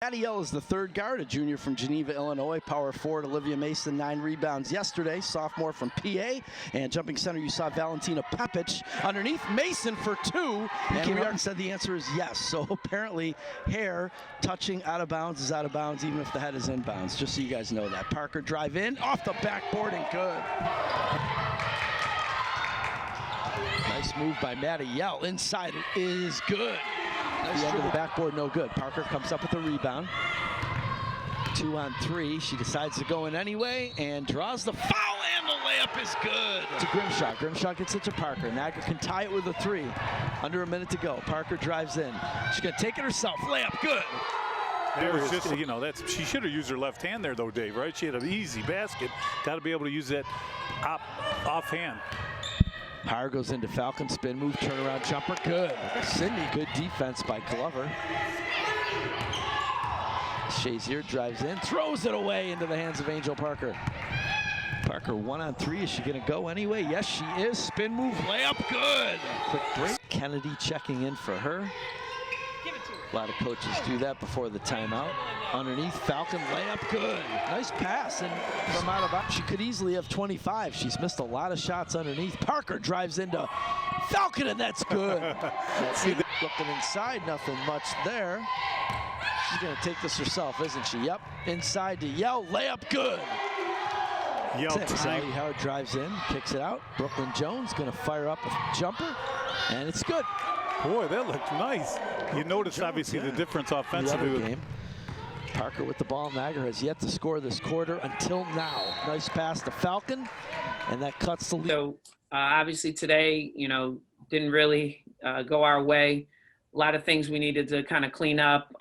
Adiel is the third guard, a junior from Geneva, Illinois. Power forward Olivia Mason, 9 rebounds yesterday. Sophomore from PA. And jumping center, you saw Valentina Pepic underneath Mason for 2. And we said the answer is yes. So apparently, hair touching out of bounds is out of bounds, even if the head is inbounds. Just so you guys know that. Parker drive in, off the backboard, and good. Nice move by Adiel. Inside it is good. The end of the backboard, no good. Parker comes up with a rebound. 2 on 3. She decides to go in anyway and draws the foul, and the layup is good. To Grimshaw. Grimshaw gets it to Parker. Niagara can tie it with a 3. Under a minute to go. Parker drives in. She's going to take it herself. Layup, good. It was just, you know, she should have used her left hand there, though, Dave, right? She had an easy basket. Got to be able to use that offhand. Power goes into Falcon, spin move, turnaround jumper, good. Sydney, good defense by Glover. Shazier drives in, throws it away into the hands of Angel Parker. Parker 1 on 3, is she gonna go anyway? Yes, she is. Spin move, layup, good. Quick break, Kennedy checking in for her. A lot of coaches do that before the timeout. Underneath, Falcon, layup, good. Nice pass, and from out of bounds. She could easily have 25. She's missed a lot of shots underneath. Parker drives into Falcon, and that's good. Looking inside, nothing much there. She's gonna take this herself, isn't she? Yep, inside to Yell, layup, good. Sally Howard drives in, kicks it out. Brooklyn Jones gonna fire up a jumper, and it's good. Boy, that looked nice. You notice, obviously, the difference offensively. Parker with the ball. Niagara has yet to score this quarter until now. Nice pass to Falcon, and that cuts the lead. So, obviously today, didn't really go our way. A lot of things we needed to kind of clean up,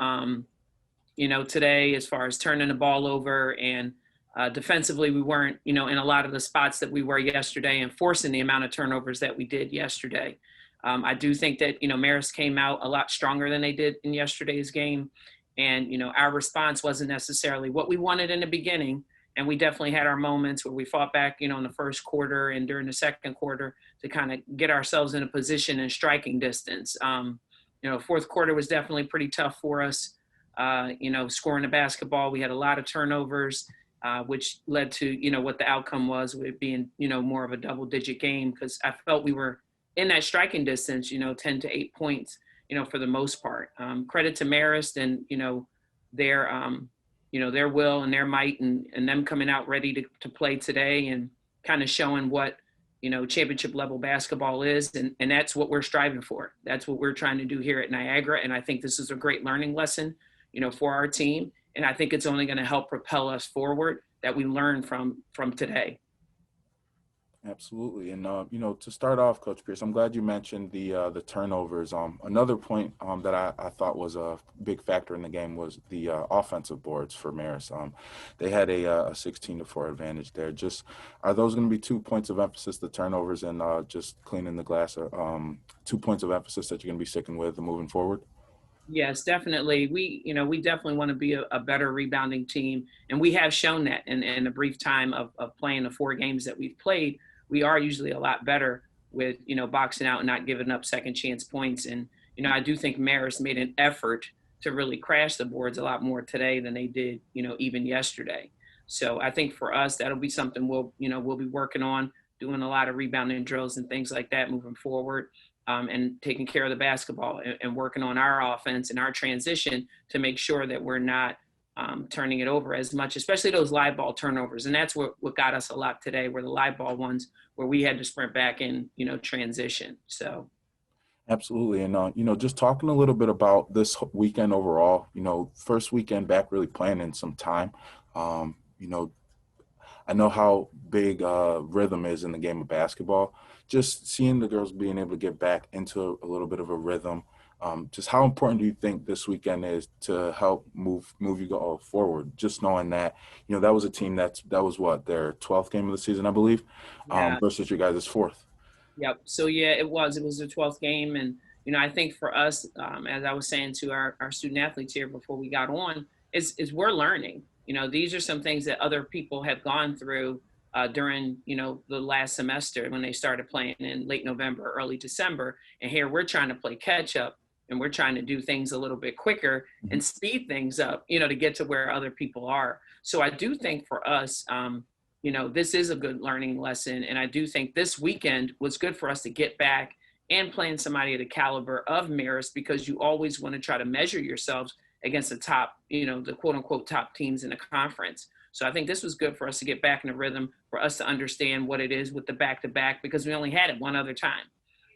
today as far as turning the ball over, and defensively we weren't, in a lot of the spots that we were yesterday, and forcing the amount of turnovers that we did yesterday. I do think that, Marist came out a lot stronger than they did in yesterday's game. And, our response wasn't necessarily what we wanted in the beginning. And we definitely had our moments where we fought back, in the first quarter and during the second quarter to kind of get ourselves in a position in striking distance. Fourth quarter was definitely pretty tough for us, scoring the basketball. We had a lot of turnovers, which led to, what the outcome was, with it being, more of a double-digit game, because I felt we were in that striking distance, 10 to 8 points, for the most part. Credit to Marist and, their will and their might, and them coming out ready to play today, and kind of showing what, championship level basketball is. And that's what we're striving for. That's what we're trying to do here at Niagara. And I think this is a great learning lesson, for our team. And I think it's only going to help propel us forward, that we learn from today. Absolutely. And, to start off, Coach Pierce, I'm glad you mentioned the turnovers. Another point that I thought was a big factor in the game was the offensive boards for Marist. They had a 16-4 advantage there. Just, are those going to be 2 points of emphasis, the turnovers and just cleaning the glass, 2 points of emphasis that you're going to be sticking with and moving forward? Yes, definitely. We definitely want to be a better rebounding team. And we have shown that in a brief time of playing the 4 games that we've played. We are usually a lot better with, boxing out and not giving up second chance points. And, I do think Marist made an effort to really crash the boards a lot more today than they did, even yesterday. So I think for us, that'll be something we'll be working on, doing a lot of rebounding drills and things like that moving forward, and taking care of the basketball and working on our offense and our transition to make sure that we're not turning it over as much, especially those live ball turnovers. And that's what got us a lot today, were the live ball ones where we had to sprint back in, transition. So. Absolutely. And, just talking a little bit about this weekend overall, first weekend back really playing in some time. I know how big rhythm is in the game of basketball. Just seeing the girls being able to get back into a little bit of a rhythm. Just how important do you think this weekend is to help move you all forward? Just knowing that, that was a team that was what, their 12th game of the season, I believe, versus you guys' 4th. Yep. So, yeah, it was the 12th game. And, I think for us, as I was saying to our student athletes here before we got on, is we're learning. These are some things that other people have gone through during, the last semester when they started playing in late November, early December. And here we're trying to play catch up and we're trying to do things a little bit quicker and speed things up, to get to where other people are. So I do think for us, this is a good learning lesson. And I do think this weekend was good for us to get back and playing somebody at the caliber of Marist, because you always want to try to measure yourselves against the top, the quote unquote top teams in the conference. So I think this was good for us to get back in the rhythm, for us to understand what it is with the back-to-back, because we only had it one other time.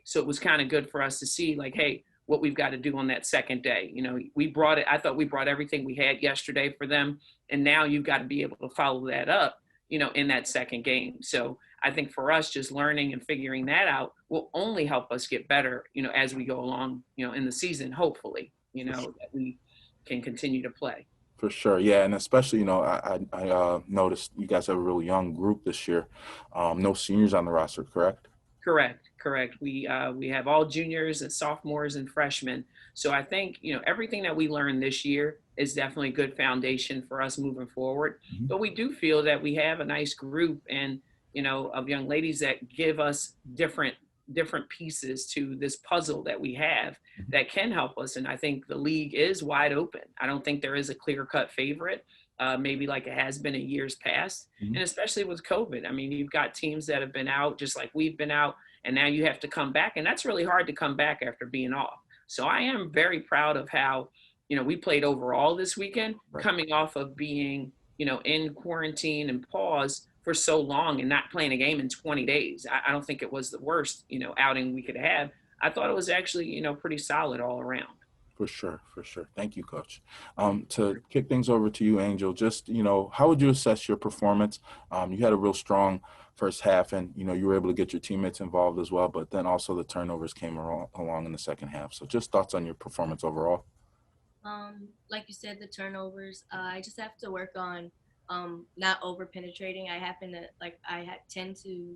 So it was kind of good for us to see, like, hey, what we've got to do on that second day. We brought it. I thought we brought everything we had yesterday for them. And now you've got to be able to follow that up, in that second game. So I think for us, just learning and figuring that out will only help us get better, as we go along, in the season, hopefully, that we can continue to play. For sure, yeah, and especially, I noticed you guys have a real young group this year. No seniors on the roster, correct? Correct. We have all juniors and sophomores and freshmen. So I think, everything that we learned this year is definitely a good foundation for us moving forward. Mm-hmm. But we do feel that we have a nice group and, of young ladies that give us different pieces to this puzzle that we have that can help us. And I think the league is wide open. I don't think there is a clear-cut favorite, maybe like it has been in years past. Mm-hmm. And especially with COVID. I mean, you've got teams that have been out just like we've been out, and now you have to come back. And that's really hard to come back after being off. So I am very proud of how, we played overall this weekend, right, coming off of being, in quarantine and pause for so long and not playing a game in 20 days. I don't think it was the worst, outing we could have. I thought it was actually, pretty solid all around. For sure. Thank you, Coach. To kick things over to you, Angel, just, how would you assess your performance? You had a real strong first half and, you were able to get your teammates involved as well, but then also the turnovers came along in the second half. So just thoughts on your performance overall? Like you said, the turnovers, I just have to work on not over penetrating. I tend to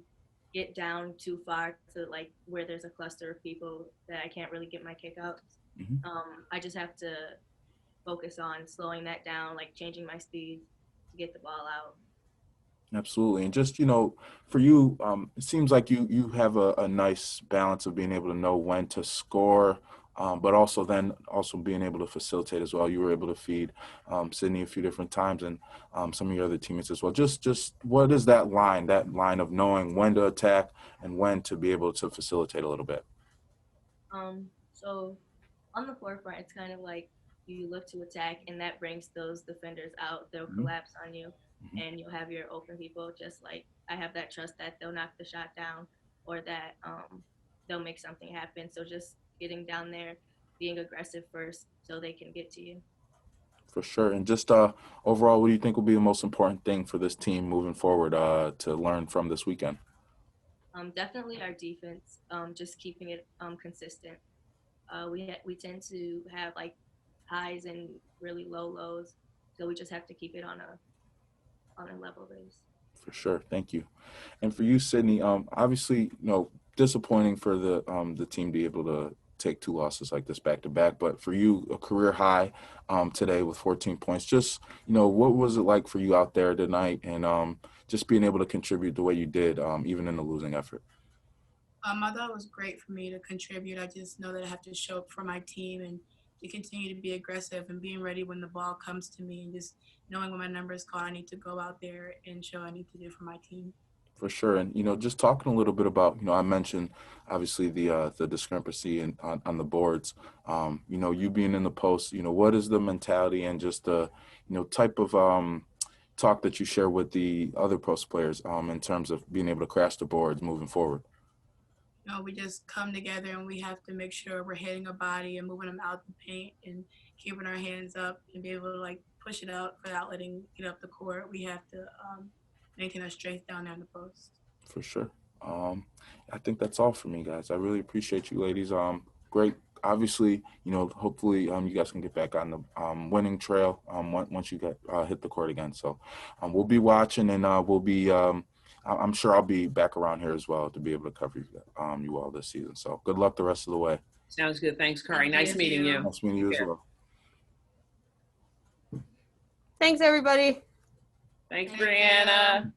get down too far to like where there's a cluster of people that I can't really get my kick out. Mm-hmm. I just have to focus on slowing that down, like changing my speed to get the ball out. Absolutely. And just, for you, it seems like you have a nice balance of being able to know when to score, but also being able to facilitate as well. You were able to feed Sydney a few different times and some of your other teammates as well. Just what is that line of knowing when to attack and when to be able to facilitate a little bit? So on the forefront, it's kind of like you look to attack and that brings those defenders out. They'll mm-hmm. collapse on you mm-hmm. and you'll have your open people. Just like I have that trust that they'll knock the shot down or that they'll make something happen. So just getting down there, being aggressive first so they can get to you. For sure. And just overall, what do you think will be the most important thing for this team moving forward to learn from this weekend? Definitely our defense, just keeping it consistent. We tend to have like highs and really low lows, so we just have to keep it on a level base. For sure. Thank you. And for you, Sydney, obviously, disappointing for the team to be able to take two losses like this back to back, but for you, a career high today with 14 points. Just, what was it like for you out there tonight and just being able to contribute the way you did, even in the losing effort? I thought it was great for me to contribute. I just know that I have to show up for my team and to continue to be aggressive and being ready when the ball comes to me and just knowing when my number is called, I need to go out there and show what I need to do for my team. For sure. And, just talking a little bit about, I mentioned obviously the discrepancy on the boards, you being in the post, what is the mentality and just the, type of talk that you share with the other post players in terms of being able to crash the boards moving forward? We just come together and we have to make sure we're hitting a body and moving them out the paint and keeping our hands up and be able to like push it out without letting it get up the court. We have to maintain our strength down there in the post. For sure. I think that's all for me, guys. I really appreciate you ladies. Great. Obviously, hopefully you guys can get back on the winning trail once you get hit the court again. So we'll be watching and we'll be I'm sure I'll be back around here as well to be able to cover you all this season. So good luck the rest of the way. Sounds good. Thanks, Kari. Nice meeting you. Nice meeting you as well. Thanks, everybody. Thanks, Brianna.